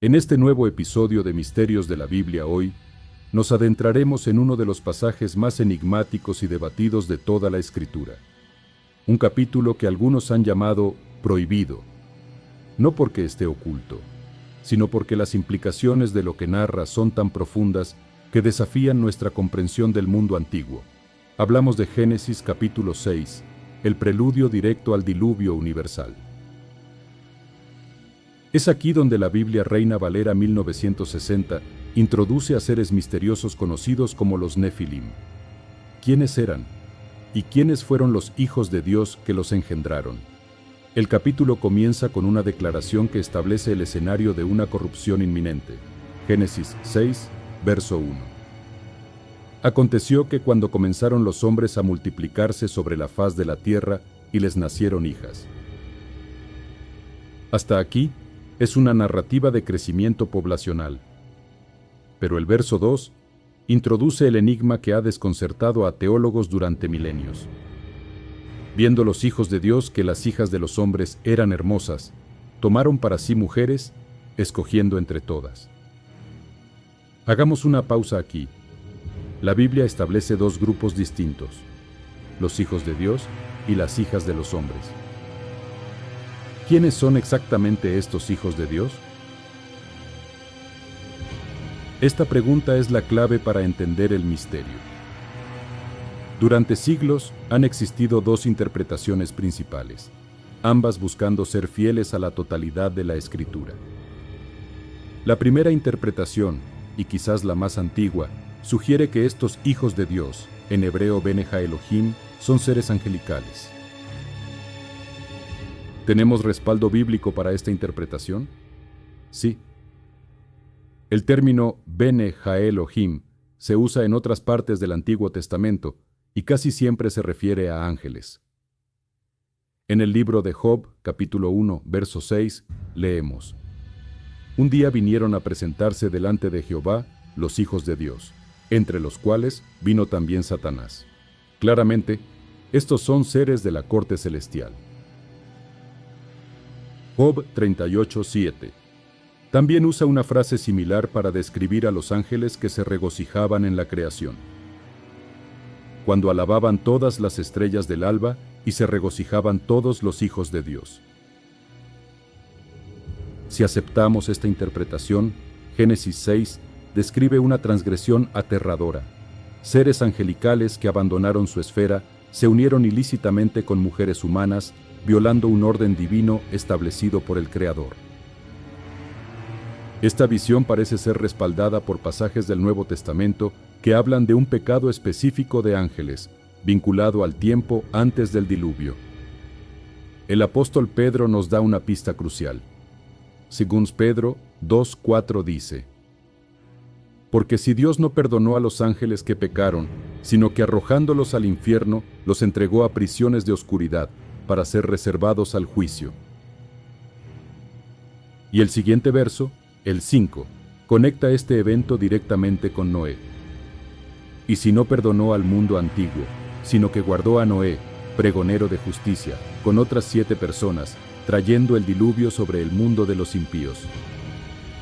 En este nuevo episodio de Misterios de la Biblia hoy, nos adentraremos en uno de los pasajes más enigmáticos y debatidos de toda la Escritura. Un capítulo que algunos han llamado prohibido, no porque esté oculto, sino porque las implicaciones de lo que narra son tan profundas que desafían nuestra comprensión del mundo antiguo. Hablamos de Génesis capítulo 6, el preludio directo al diluvio universal. Es aquí donde la Biblia Reina Valera 1960 introduce a seres misteriosos conocidos como los Nefilim. ¿Quiénes eran? ¿Y quiénes fueron los hijos de Dios que los engendraron? El capítulo comienza con una declaración que establece el escenario de una corrupción inminente. Génesis 6, verso 1. Aconteció que cuando comenzaron los hombres a multiplicarse sobre la faz de la tierra y les nacieron hijas. Hasta aquí es una narrativa de crecimiento poblacional. Pero el verso 2 introduce el enigma que ha desconcertado a teólogos durante milenios. Viendo los hijos de Dios que las hijas de los hombres eran hermosas, tomaron para sí mujeres, escogiendo entre todas. Hagamos una pausa aquí. La Biblia establece dos grupos distintos: los hijos de Dios y las hijas de los hombres. ¿Quiénes son exactamente estos hijos de Dios? Esta pregunta es la clave para entender el misterio. Durante siglos han existido dos interpretaciones principales, ambas buscando ser fieles a la totalidad de la Escritura. La primera interpretación, y quizás la más antigua, sugiere que estos hijos de Dios, en hebreo Bene Elohim, son seres angelicales. ¿Tenemos respaldo bíblico para esta interpretación? Sí. El término Bene Elohim se usa en otras partes del Antiguo Testamento y casi siempre se refiere a ángeles. En el libro de Job, capítulo 1, verso 6, leemos: Un día vinieron a presentarse delante de Jehová los hijos de Dios, entre los cuales vino también Satanás. Claramente, estos son seres de la corte celestial. Job 38:7. También usa una frase similar para describir a los ángeles que se regocijaban en la creación. Cuando alababan todas las estrellas del alba y se regocijaban todos los hijos de Dios. Si aceptamos esta interpretación, Génesis 6 describe una transgresión aterradora. Seres angelicales que abandonaron su esfera se unieron ilícitamente con mujeres humanas, violando un orden divino establecido por el Creador. Esta visión parece ser respaldada por pasajes del Nuevo Testamento que hablan de un pecado específico de ángeles, vinculado al tiempo antes del diluvio. El apóstol Pedro nos da una pista crucial. Según Pedro 2:4 dice: Porque si Dios no perdonó a los ángeles que pecaron, sino que arrojándolos al infierno, los entregó a prisiones de oscuridad, para ser reservados al juicio. Y el siguiente verso, el 5, conecta este evento directamente con Noé. Y si no perdonó al mundo antiguo, sino que guardó a Noé, pregonero de justicia, con otras 7 personas, trayendo el diluvio sobre el mundo de los impíos.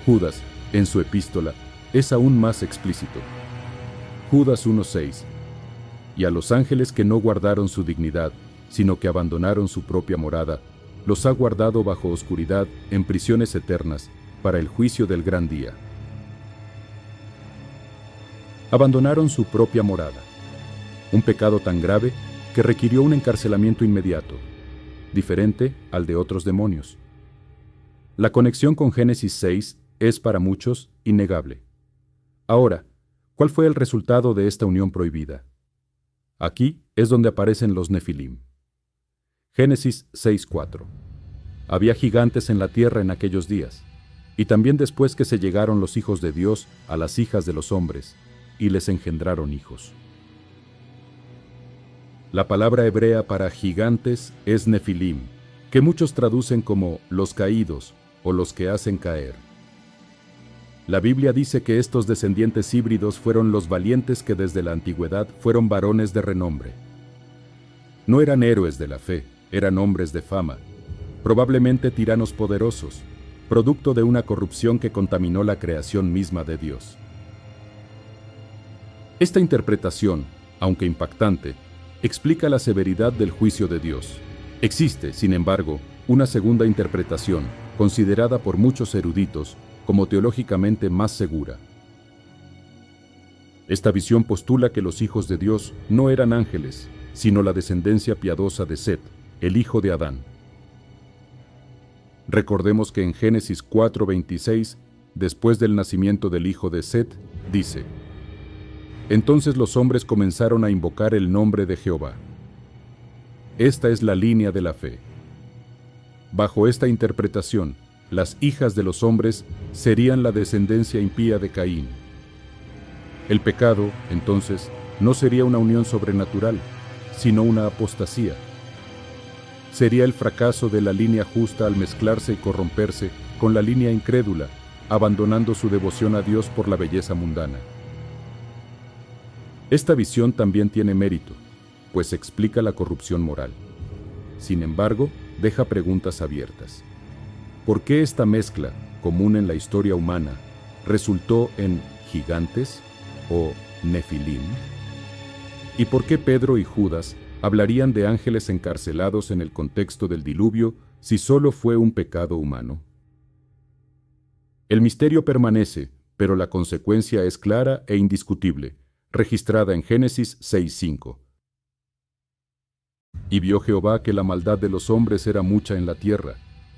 Judas, en su epístola, es aún más explícito. Judas 1:6. Y a los ángeles que no guardaron su dignidad, sino que abandonaron su propia morada, los ha guardado bajo oscuridad en prisiones eternas, para el juicio del gran día. Abandonaron su propia morada, un pecado tan grave que requirió un encarcelamiento inmediato, diferente al de otros demonios. La conexión con Génesis 6 es para muchos innegable. Ahora, ¿cuál fue el resultado de esta unión prohibida? Aquí es donde aparecen los Nefilim. Génesis 6:4. Había gigantes en la tierra en aquellos días, y también después que se llegaron los hijos de Dios a las hijas de los hombres, y les engendraron hijos. La palabra hebrea para gigantes es Nefilim, que muchos traducen como los caídos o los que hacen caer. La Biblia dice que estos descendientes híbridos fueron los valientes que desde la antigüedad fueron varones de renombre. No eran héroes de la fe, eran hombres de fama, probablemente tiranos poderosos, producto de una corrupción que contaminó la creación misma de Dios. Esta interpretación, aunque impactante, explica la severidad del juicio de Dios. Existe, sin embargo, una segunda interpretación, considerada por muchos eruditos como teológicamente más segura. Esta visión postula que los hijos de Dios no eran ángeles, sino la descendencia piadosa de Set, el hijo de Adán. Recordemos que en Génesis 4:26, después del nacimiento del hijo de Set, dice: Entonces los hombres comenzaron a invocar el nombre de Jehová. Esta es la línea de la fe. Bajo esta interpretación, las hijas de los hombres serían la descendencia impía de Caín. El pecado, entonces, no sería una unión sobrenatural, sino una apostasía. Sería el fracaso de la línea justa al mezclarse y corromperse con la línea incrédula, abandonando su devoción a Dios por la belleza mundana. Esta visión también tiene mérito, pues explica la corrupción moral. Sin embargo, deja preguntas abiertas. ¿Por qué esta mezcla, común en la historia humana, resultó en gigantes o nefilim? ¿Y por qué Pedro y Judas hablarían de ángeles encarcelados en el contexto del diluvio si solo fue un pecado humano? El misterio permanece, pero la consecuencia es clara e indiscutible, registrada en Génesis 6:5. Y vio Jehová que la maldad de los hombres era mucha en la tierra,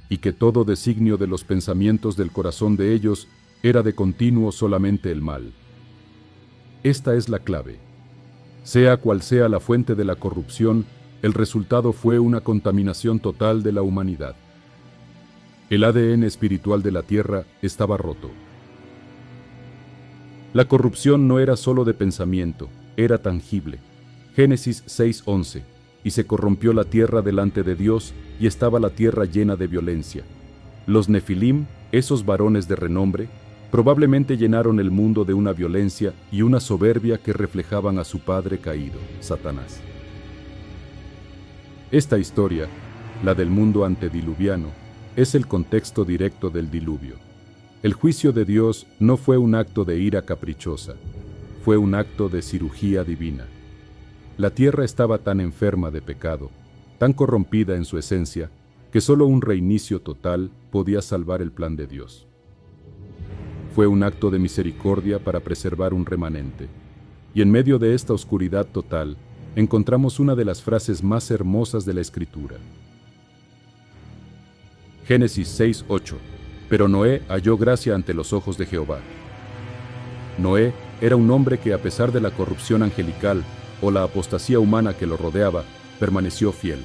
y que todo designio de los pensamientos del corazón de ellos era de continuo solamente el mal. Esta es la clave. Sea cual sea la fuente de la corrupción, el resultado fue una contaminación total de la humanidad. El ADN espiritual de la tierra estaba roto. La corrupción no era solo de pensamiento, era tangible. Génesis 6:11. Y se corrompió la tierra delante de Dios, y estaba la tierra llena de violencia. Los nefilim, esos varones de renombre, probablemente llenaron el mundo de una violencia y una soberbia que reflejaban a su padre caído, Satanás. Esta historia, la del mundo antediluviano, es el contexto directo del diluvio. El juicio de Dios no fue un acto de ira caprichosa, fue un acto de cirugía divina. La tierra estaba tan enferma de pecado, tan corrompida en su esencia, que solo un reinicio total podía salvar el plan de Dios. Fue un acto de misericordia para preservar un remanente, y en medio de esta oscuridad total, encontramos una de las frases más hermosas de la Escritura. Génesis 6:8. Pero Noé halló gracia ante los ojos de Jehová. Noé era un hombre que, a pesar de la corrupción angelical o la apostasía humana que lo rodeaba, permaneció fiel.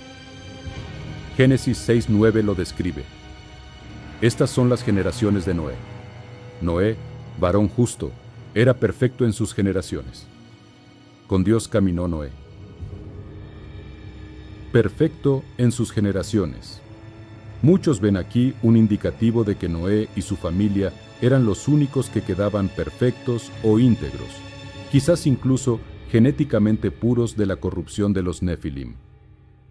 Génesis 6:9 lo describe. Estas son las generaciones de Noé. Noé, varón justo, era perfecto en sus generaciones. Con Dios caminó Noé. Perfecto en sus generaciones. Muchos ven aquí un indicativo de que Noé y su familia eran los únicos que quedaban perfectos o íntegros, quizás incluso genéticamente puros de la corrupción de los nefilim.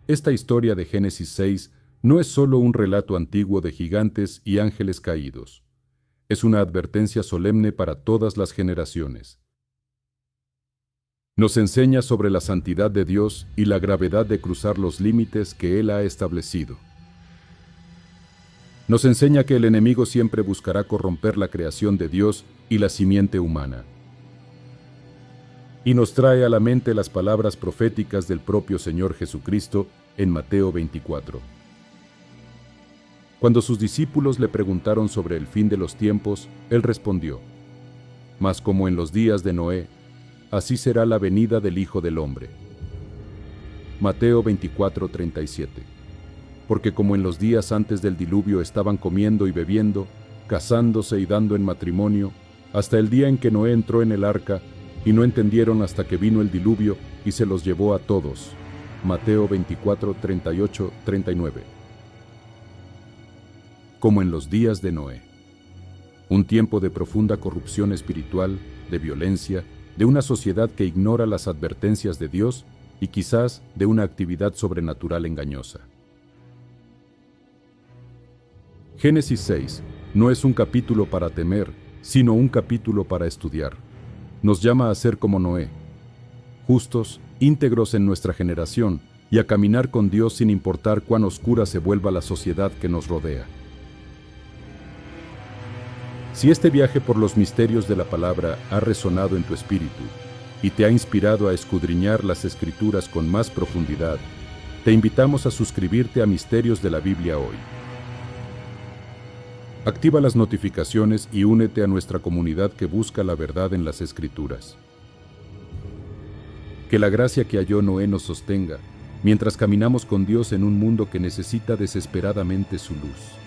Esta historia de Génesis 6 no es solo un relato antiguo de gigantes y ángeles caídos. Es una advertencia solemne para todas las generaciones. Nos enseña sobre la santidad de Dios y la gravedad de cruzar los límites que Él ha establecido. Nos enseña que el enemigo siempre buscará corromper la creación de Dios y la simiente humana. Y nos trae a la mente las palabras proféticas del propio Señor Jesucristo en Mateo 24. Cuando sus discípulos le preguntaron sobre el fin de los tiempos, Él respondió: Mas como en los días de Noé, así será la venida del Hijo del Hombre. Mateo 24:37. Porque como en los días antes del diluvio estaban comiendo y bebiendo, casándose y dando en matrimonio, hasta el día en que Noé entró en el arca, y no entendieron hasta que vino el diluvio y se los llevó a todos. Mateo 24:38, 39. Como en los días de Noé. Un tiempo de profunda corrupción espiritual, de violencia, de una sociedad que ignora las advertencias de Dios y quizás de una actividad sobrenatural engañosa. Génesis 6 no es un capítulo para temer, sino un capítulo para estudiar. Nos llama a ser como Noé, justos, íntegros en nuestra generación, y a caminar con Dios sin importar cuán oscura se vuelva la sociedad que nos rodea. Si este viaje por los misterios de la palabra ha resonado en tu espíritu y te ha inspirado a escudriñar las Escrituras con más profundidad, te invitamos a suscribirte a Misterios de la Biblia hoy. Activa las notificaciones y únete a nuestra comunidad que busca la verdad en las Escrituras. Que la gracia que halló Noé nos sostenga, mientras caminamos con Dios en un mundo que necesita desesperadamente su luz.